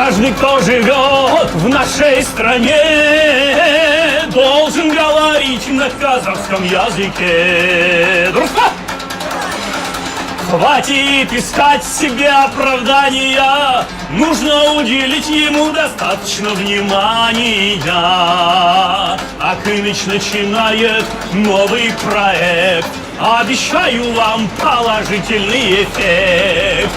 Каждый, кто живет в нашей стране, должен говорить на казахском языке. Дружба! Хватит искать себе оправдания, нужно уделить ему достаточно внимания. Акыныч начинает новый проект, обещаю вам положительный эффект.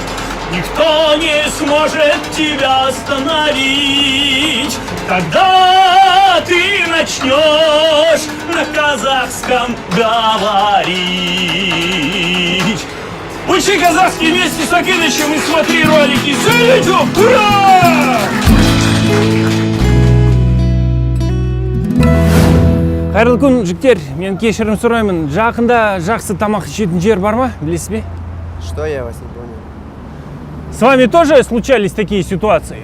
Никто не сможет тебя остановить, когда ты начнешь на казахском говорить. Учи казахский вместе с Акынычем и смотри ролики. Все, идем! Ура! Қайырлы күн, жігіттер. Мен кешірім сұраймын. Жақында жақсы тамақ ішетін жер бар ма? Білесіз бе? Что я вас не понял? С вами тоже случались такие ситуации?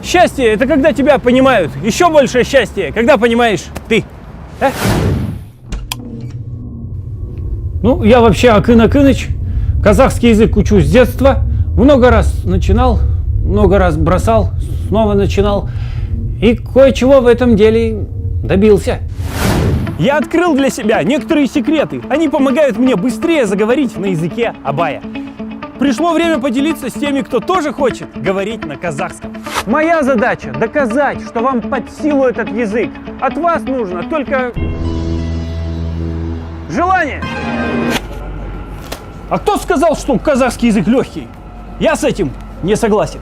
Счастье – это когда тебя понимают. Еще большее счастье, когда понимаешь ты. А? Ну, я вообще Акын Акыныч. Казахский язык учу с детства. Много раз начинал, много раз бросал, снова начинал. И кое-чего в этом деле добился. Я открыл для себя некоторые секреты. Они помогают мне быстрее заговорить на языке абая. Пришло время поделиться с теми, кто тоже хочет говорить на казахском. Моя задача – доказать, что вам под силу этот язык. От вас нужно только желание. А кто сказал, что казахский язык легкий? Я с этим не согласен.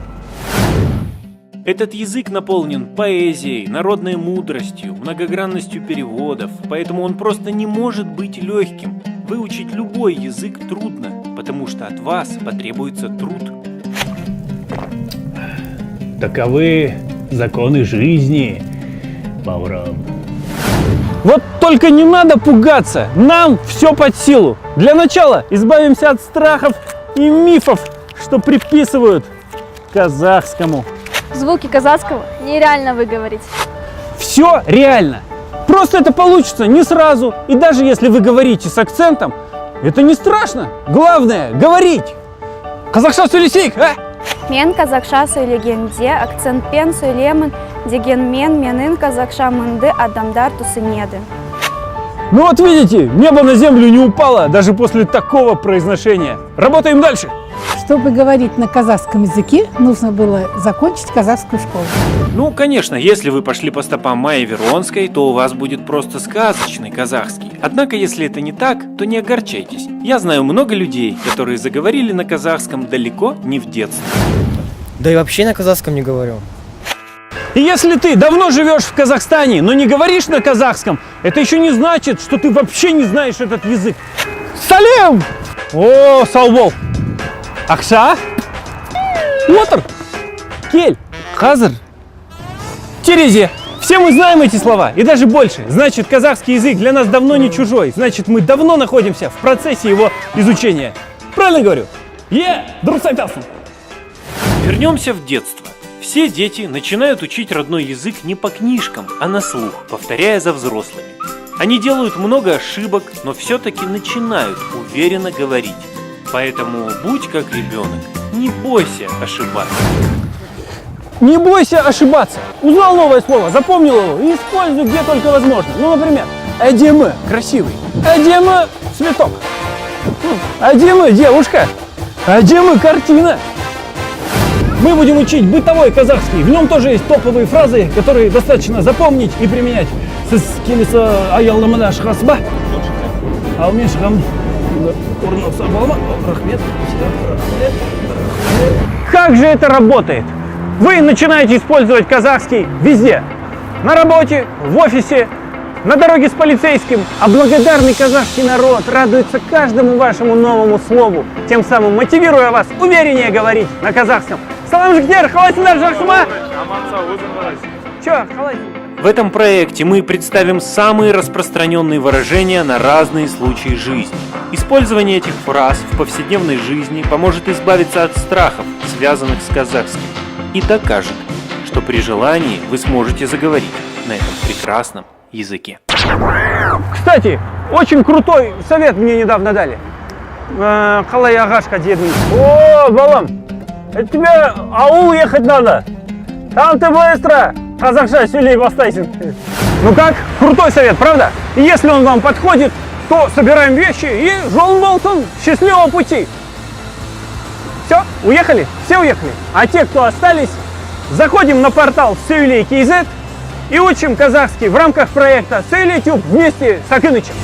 Этот язык наполнен поэзией, народной мудростью, многогранностью переводов, поэтому он просто не может быть легким. Выучить любой язык трудно, потому что от вас потребуется труд. Таковы законы жизни, Баурам. Вот только не надо пугаться, нам все под силу. Для начала избавимся от страхов и мифов, что приписывают казахскому. Звуки казахского нереально выговорить. Все реально. Просто это получится не сразу. И даже если вы говорите с акцентом, это не страшно. Главное – говорить. Қазақша сөйлесейік, а? Мен қазақша сөйлегенде акцентпен сөйлемін дегенмен менің қазақшамынды адамдар түсінеді. Ну вот видите, небо на землю не упало даже после такого произношения. Работаем дальше. Чтобы говорить на казахском языке, нужно было закончить казахскую школу. Ну, конечно, если вы пошли по стопам Майи Веронской, то у вас будет просто сказочный казахский. Однако, если это не так, то не огорчайтесь. Я знаю много людей, которые заговорили на казахском далеко не в детстве. Да и вообще на казахском не говорю. И если ты давно живешь в Казахстане, но не говоришь на казахском, это еще не значит, что ты вообще не знаешь этот язык. Салем! О, саубол! Акша? Отыр! Кель! Хазыр! Терезе! Все мы знаем эти слова, и даже больше. Значит, казахский язык для нас давно не чужой. Значит, мы давно находимся в процессе его изучения. Правильно говорю? Дұрыс айтасың. Вернемся в детство. Все дети начинают учить родной язык не по книжкам, а на слух, повторяя за взрослыми. Они делают много ошибок, но все-таки начинают уверенно говорить. Поэтому будь как ребенок, не бойся ошибаться. Не бойся ошибаться. Узнал новое слово, запомнил его и используй где только возможно. Ну, например, әдемі – красивый, әдемі – цветок, әдемі – девушка, әдемі – картина. Мы будем учить бытовой казахский. В нем тоже есть топовые фразы, которые достаточно запомнить и применять. Сіз келесі аялдамада шығасыз ба? Ал мен шығамын. Орналаса бола ма? Рахмет. Как же это работает? Вы начинаете использовать казахский везде. На работе, в офисе, на дороге с полицейским. А благодарный казахский народ радуется каждому вашему новому слову, тем самым мотивируя вас увереннее говорить на казахском. Салам жігіттер, қалайсыңдар, жақсы ма? Чё, қалай? В этом проекте мы представим самые распространенные выражения на разные случаи жизни. Использование этих фраз в повседневной жизни поможет избавиться от страхов, связанных с казахским, и докажет, что при желании вы сможете заговорить на этом прекрасном языке. Кстати, очень крутой совет мне недавно дали. Қалай ағашқа дедің. О, балам, это тебе аул ехать надо. Там ты быстро! Казахша Сюлей Бастайсин. Ну как? Крутой совет, правда? И если он вам подходит, то собираем вещи и жол болтун, счастливого пути! Все, уехали? Все уехали? А те, кто остались, заходим на портал Сөйлей.kz и учим казахский в рамках проекта Сөйлей Тюб вместе с Акынычем.